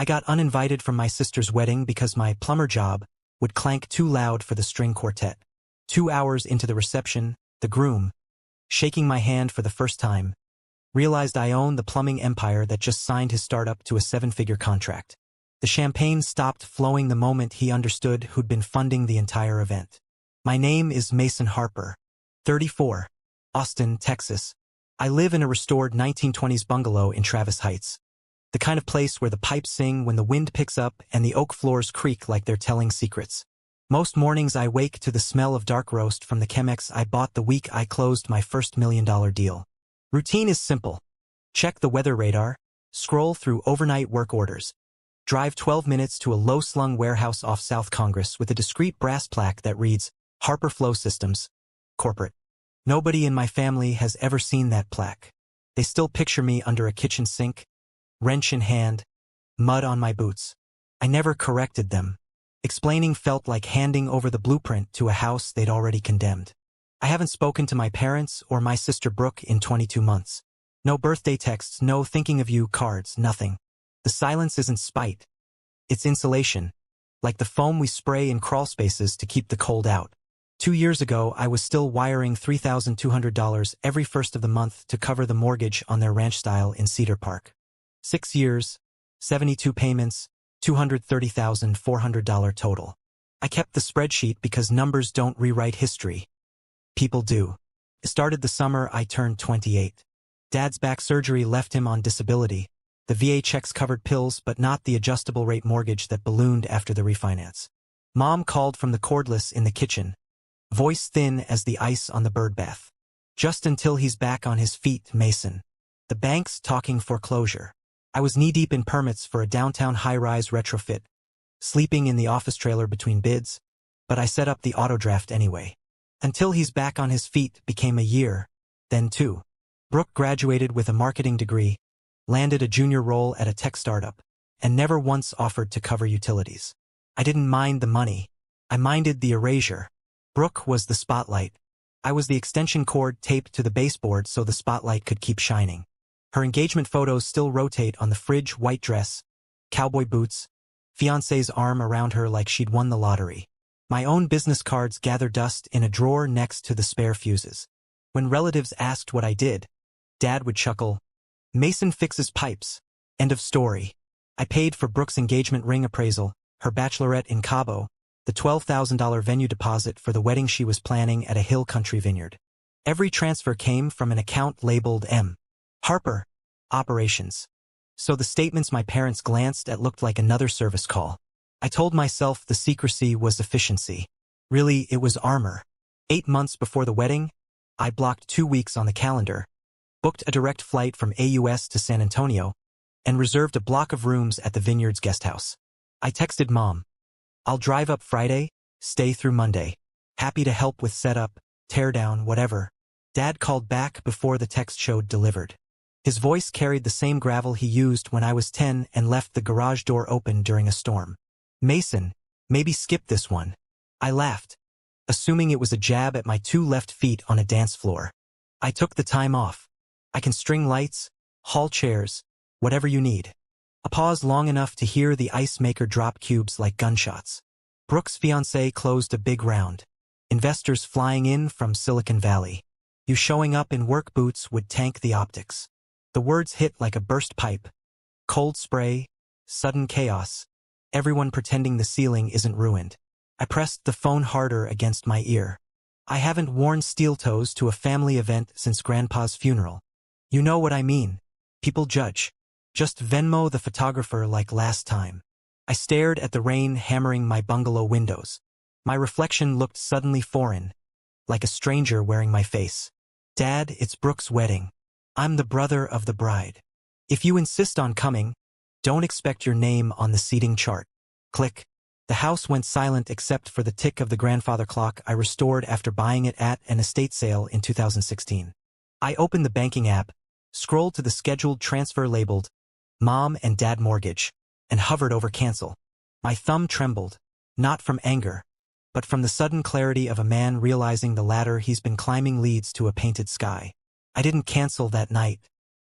I got uninvited from my sister's wedding because my plumber job would clank too loud for the string quartet. 2 hours into the reception, the groom, shaking my hand for the first time, realized I owned the plumbing empire that just signed his startup to a 7-figure contract. The champagne stopped flowing the moment he understood who'd been funding the entire event. My name is Mason Harper, 34, Austin, Texas. I live in a restored 1920s bungalow in Travis Heights, the kind of place where the pipes sing when the wind picks up and the oak floors creak like they're telling secrets. Most mornings I wake to the smell of dark roast from the Chemex I bought the week I closed my first $1 million deal. Routine is simple. Check the weather radar, scroll through overnight work orders, drive 12 minutes to a low-slung warehouse off South Congress with a discreet brass plaque that reads, Harper Flow Systems, Corporate. Nobody in my family has ever seen that plaque. They still picture me under a kitchen sink, wrench in hand, mud on my boots. I never corrected them. Explaining felt like handing over the blueprint to a house they'd already condemned. I haven't spoken to my parents or my sister Brooke in 22 months. No birthday texts, no thinking of you cards, nothing. The silence isn't spite. It's insulation, like the foam we spray in crawl spaces to keep the cold out. 2 years ago, I was still wiring $3,200 every first of the month to cover the mortgage on their ranch style in Cedar Park. 6 years, 72 payments, $230,400 total. I kept the spreadsheet because numbers don't rewrite history. People do. It started the summer I turned 28. Dad's back surgery left him on disability. The VA checks covered pills but not the adjustable rate mortgage that ballooned after the refinance. Mom called from the cordless in the kitchen, voice thin as the ice on the birdbath. Just until he's back on his feet, Mason. The bank's talking foreclosure. I was knee-deep in permits for a downtown high-rise retrofit, sleeping in the office trailer between bids, but I set up the auto draft anyway. Until he's back on his feet became a year, then 2. Brooke graduated with a marketing degree, landed a junior role at a tech startup, and never once offered to cover utilities. I didn't mind the money. I minded the erasure. Brooke was the spotlight. I was the extension cord taped to the baseboard so the spotlight could keep shining. Her engagement photos still rotate on the fridge, white dress, cowboy boots, fiancé's arm around her like she'd won the lottery. My own business cards gather dust in a drawer next to the spare fuses. When relatives asked what I did, Dad would chuckle, Mason fixes pipes. End of story. I paid for Brooke's engagement ring appraisal, her bachelorette in Cabo, the $12,000 venue deposit for the wedding she was planning at a hill country vineyard. Every transfer came from an account labeled M. Harper, Operations. So the statements my parents glanced at looked like another service call. I told myself the secrecy was efficiency. Really, it was armor. 8 months before the wedding, I blocked 2 weeks on the calendar, booked a direct flight from AUS to San Antonio, and reserved a block of rooms at the Vineyards guest house. I texted Mom, I'll drive up Friday, stay through Monday. Happy to help with setup, teardown, whatever. Dad called back before the text showed delivered. His voice carried the same gravel he used when I was 10 and left the garage door open during a storm. Mason, maybe skip this one. I laughed, assuming it was a jab at my 2 left feet on a dance floor. I took the time off. I can string lights, haul chairs, whatever you need. A pause long enough to hear the ice maker drop cubes like gunshots. Brooke's fiancé closed a big round. Investors flying in from Silicon Valley. You showing up in work boots would tank the optics. The words hit like a burst pipe. Cold spray, sudden chaos. Everyone pretending the ceiling isn't ruined. I pressed the phone harder against my ear. I haven't worn steel toes to a family event since Grandpa's funeral. You know what I mean. People judge. Just Venmo the photographer like last time. I stared at the rain hammering my bungalow windows. My reflection looked suddenly foreign, like a stranger wearing my face. Dad, it's Brooke's wedding. I'm the brother of the bride. If you insist on coming, don't expect your name on the seating chart. Click. The house went silent except for the tick of the grandfather clock I restored after buying it at an estate sale in 2016. I opened the banking app, scrolled to the scheduled transfer labeled Mom and Dad Mortgage, and hovered over cancel. My thumb trembled, not from anger, but from the sudden clarity of a man realizing the ladder he's been climbing leads to a painted sky. I didn't cancel that night.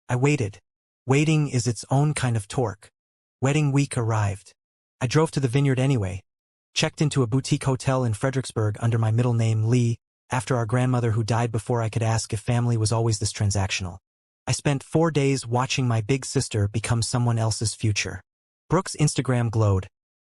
I waited. Waiting is its own kind of torque. Wedding week arrived. I drove to the vineyard anyway. Checked into a boutique hotel in Fredericksburg under my middle name Lee, after our grandmother who died before I could ask if family was always this transactional. I spent 4 days watching my big sister become someone else's future. Brooke's Instagram glowed.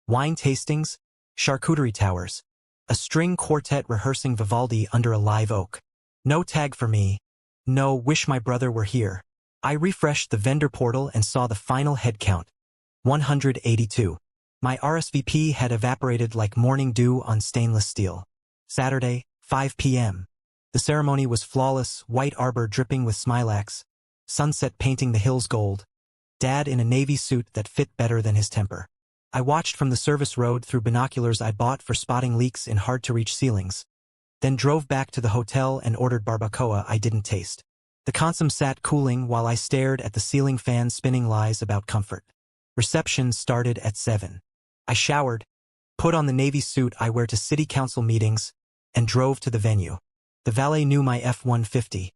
Wine tastings, charcuterie towers, a string quartet rehearsing Vivaldi under a live oak. No tag for me. No wish my brother were here. I refreshed the vendor portal and saw the final head count. 182. My RSVP had evaporated like morning dew on stainless steel. Saturday, 5 p.m. The ceremony was flawless, white arbor dripping with smilax, sunset painting the hills gold, Dad in a navy suit that fit better than his temper. I watched from the service road through binoculars I bought for spotting leaks in hard-to-reach ceilings, then drove back to the hotel and ordered barbacoa I didn't taste. The consomme sat cooling while I stared at the ceiling fan spinning lies about comfort. Reception started at 7. I showered, put on the navy suit I wear to city council meetings, and drove to the venue. The valet knew my F-150.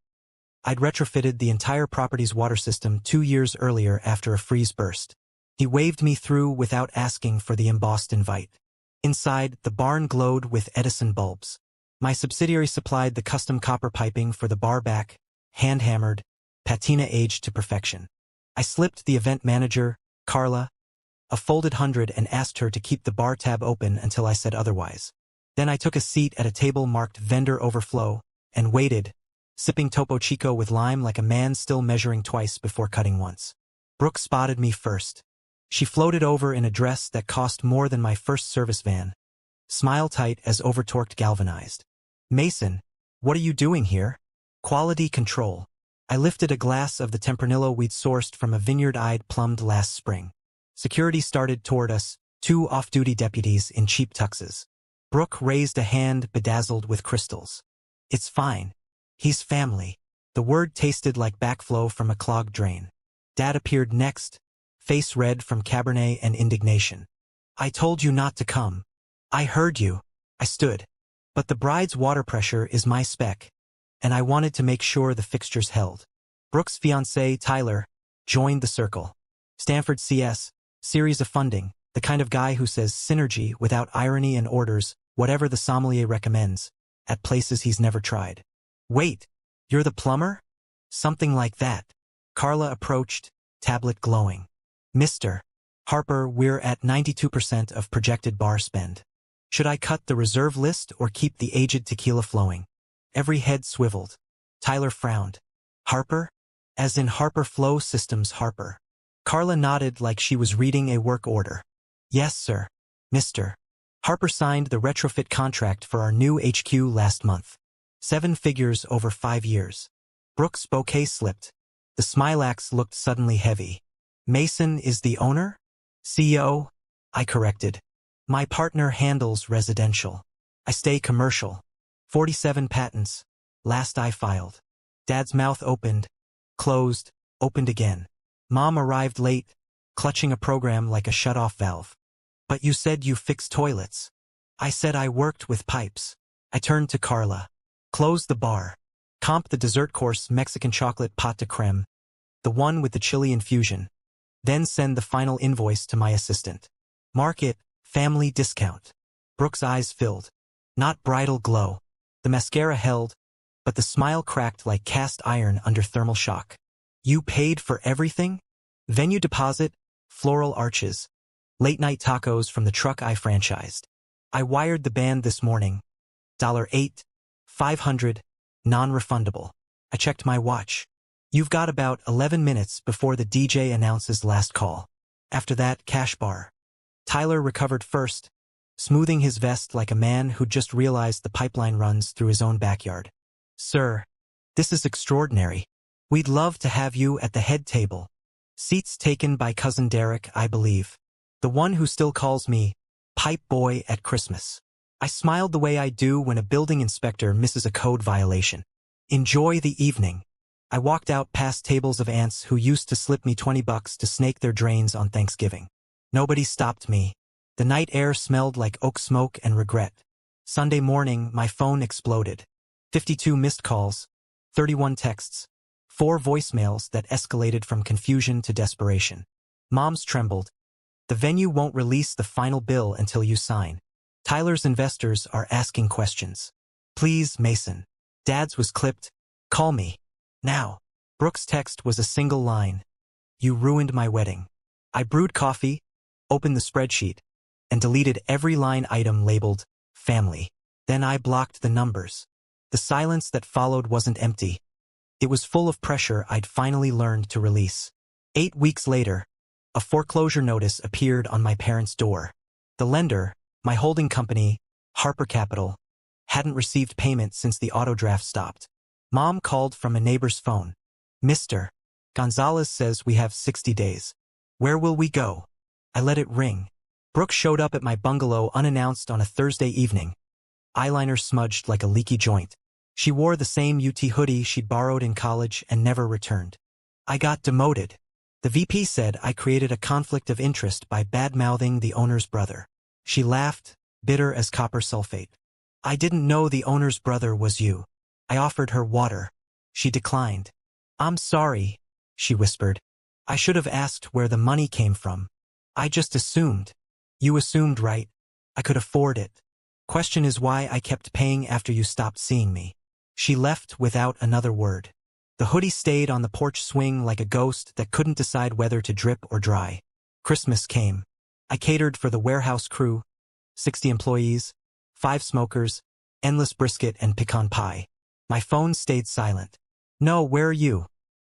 I'd retrofitted the entire property's water system 2 years earlier after a freeze burst. He waved me through without asking for the embossed invite. Inside, the barn glowed with Edison bulbs. My subsidiary supplied the custom copper piping for the bar back, hand-hammered, patina aged to perfection. I slipped the event manager, Carla, a folded 100 and asked her to keep the bar tab open until I said otherwise. Then I took a seat at a table marked Vendor Overflow and waited, sipping Topo Chico with lime like a man still measuring twice before cutting once. Brooke spotted me first. She floated over in a dress that cost more than my first service van, smile tight as over-torqued galvanized. Mason, what are you doing here? Quality control. I lifted a glass of the Tempranillo we'd sourced from a vineyard I'd plumbed last spring. Security started toward us, 2 off-duty deputies in cheap tuxes. Brooke raised a hand bedazzled with crystals. It's fine. He's family. The word tasted like backflow from a clogged drain. Dad appeared next, face red from Cabernet and indignation. I told you not to come. I heard you. I stood. But the bride's water pressure is my spec, and I wanted to make sure the fixtures held. Brooke's fiancé, Tyler, joined the circle. Stanford CS, series of funding, the kind of guy who says synergy without irony and orders, whatever the sommelier recommends, at places he's never tried. Wait, you're the plumber? Something like that. Carla approached, tablet glowing. Mr. Harper, we're at 92% of projected bar spend. Should I cut the reserve list or keep the aged tequila flowing? Every head swiveled. Tyler frowned. Harper? As in Harper Flow Systems Harper. Carla nodded like she was reading a work order. Yes, sir. Mr. Harper signed the retrofit contract for our new HQ last month. 7 figures over 5 years. Brooke's bouquet slipped. The smilax looked suddenly heavy. Mason is the owner? CEO? I corrected. My partner handles residential. I stay commercial. 47 patents. Last I filed. Dad's mouth opened, closed, opened again. Mom arrived late, clutching a program like a shut-off valve. But you said you fix toilets. I said I worked with pipes. I turned to Carla. Close the bar. Comp the dessert course Mexican chocolate pâte de crème, the one with the chili infusion. Then send the final invoice to my assistant. Mark it, family discount. Brooke's eyes filled. Not bridal glow. The mascara held, but the smile cracked like cast iron under thermal shock. You paid for everything? Venue deposit, floral arches, late-night tacos from the truck I franchised. I wired the band this morning. $8, $500, non-refundable. I checked my watch. You've got about 11 minutes before the DJ announces last call. After that, cash bar. Tyler recovered first, smoothing his vest like a man who'd just realized the pipeline runs through his own backyard. Sir, this is extraordinary. We'd love to have you at the head table. Seats taken by cousin Derek, I believe. The one who still calls me Pipe Boy at Christmas. I smiled the way I do when a building inspector misses a code violation. Enjoy the evening. I walked out past tables of aunts who used to slip me $20 to snake their drains on Thanksgiving. Nobody stopped me. The night air smelled like oak smoke and regret. Sunday morning, my phone exploded. 52 missed calls, 31 texts, 4 voicemails that escalated from confusion to desperation. Mom's trembled. The venue won't release the final bill until you sign. Tyler's investors are asking questions. Please, Mason. Dad's was clipped. Call me. Now. Brooke's text was a single line. You ruined my wedding. I brewed coffee, opened the spreadsheet, and deleted every line item labeled family. Then I blocked the numbers. The silence that followed wasn't empty. It was full of pressure I'd finally learned to release. 8 weeks later, a foreclosure notice appeared on my parents' door. The lender, my holding company, Harper Capital, hadn't received payment since the auto draft stopped. Mom called from a neighbor's phone. Mr. Gonzalez says we have 60 days. Where will we go? I let it ring. Brooke showed up at my bungalow unannounced on a Thursday evening. Eyeliner smudged like a leaky joint. She wore the same UT hoodie she'd borrowed in college and never returned. I got demoted. The VP said I created a conflict of interest by bad-mouthing the owner's brother. She laughed, bitter as copper sulfate. I didn't know the owner's brother was you. I offered her water. She declined. I'm sorry, she whispered. I should have asked where the money came from. I just assumed. You assumed, right? I could afford it. Question is why I kept paying after you stopped seeing me. She left without another word. The hoodie stayed on the porch swing like a ghost that couldn't decide whether to drip or dry. Christmas came. I catered for the warehouse crew, 60 employees, 5 smokers, endless brisket and pecan pie. My phone stayed silent. No, where are you?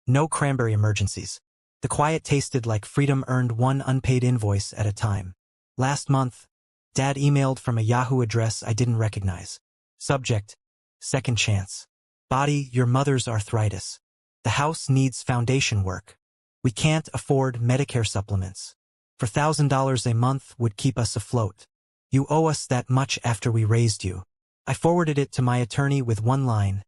No cranberry emergencies. The quiet tasted like freedom earned one unpaid invoice at a time. Last month, Dad emailed from a Yahoo address I didn't recognize. Subject: second chance. Body: your mother's arthritis. The house needs foundation work. We can't afford Medicare supplements. For $1,000 a month would keep us afloat. You owe us that much after we raised you. I forwarded it to my attorney with one line.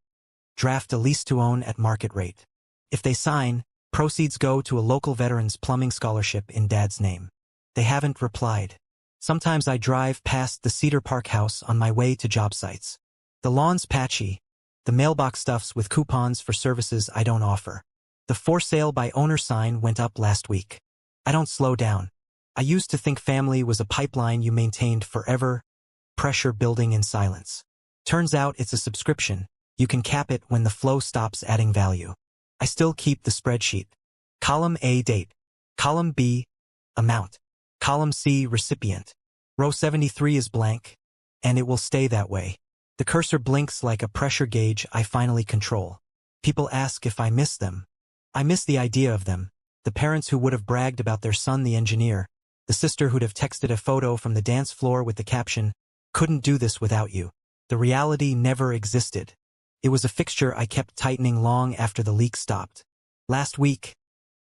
Draft a lease to own at market rate. If they sign, proceeds go to a local veterans plumbing scholarship in Dad's name. They haven't replied. Sometimes I drive past the Cedar Park house on my way to job sites. The lawn's patchy. The mailbox stuffs with coupons for services I don't offer. The for sale by owner sign went up last week. I don't slow down. I used to think family was a pipeline you maintained forever, pressure building in silence. Turns out it's a subscription. You can cap it when the flow stops adding value. I still keep the spreadsheet. Column A, date. Column B, amount. Column C, recipient. Row 73 is blank, and it will stay that way. The cursor blinks like a pressure gauge I finally control. People ask if I miss them. I miss the idea of them. The parents who would have bragged about their son the engineer. The sister who'd have texted a photo from the dance floor with the caption, "Couldn't do this without you." The reality never existed. It was a fixture I kept tightening long after the leak stopped. Last week,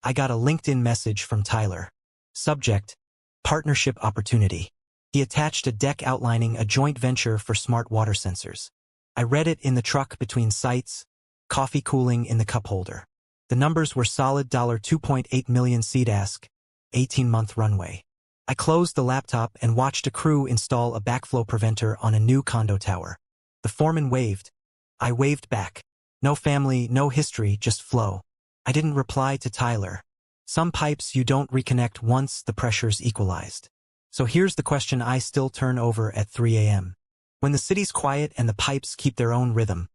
I got a LinkedIn message from Tyler. Subject: partnership opportunity. He attached a deck outlining a joint venture for smart water sensors. I read it in the truck between sites, coffee cooling in the cup holder. The numbers were solid $2.8 million seed ask, 18-month runway. I closed the laptop and watched a crew install a backflow preventer on a new condo tower. The foreman waved. I waved back. No family, no history, just flow. I didn't reply to Tyler. Some pipes you don't reconnect once the pressure's equalized. So here's the question I still turn over at 3 a.m. When the city's quiet and the pipes keep their own rhythm,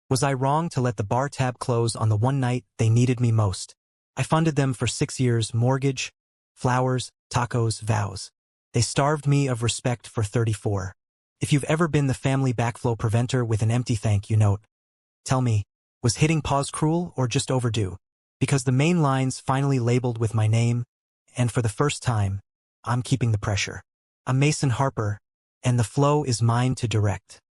was I wrong to let the bar tab close on the one night they needed me most? I funded them for 6 years: mortgage, flowers, tacos, vows. They starved me of respect for 34. If you've ever been the family backflow preventer with an empty thank you note, tell me, was hitting pause cruel or just overdue? Because the main line's finally labeled with my name, and for the first time, I'm keeping the pressure. I'm Mason Harper, and the flow is mine to direct.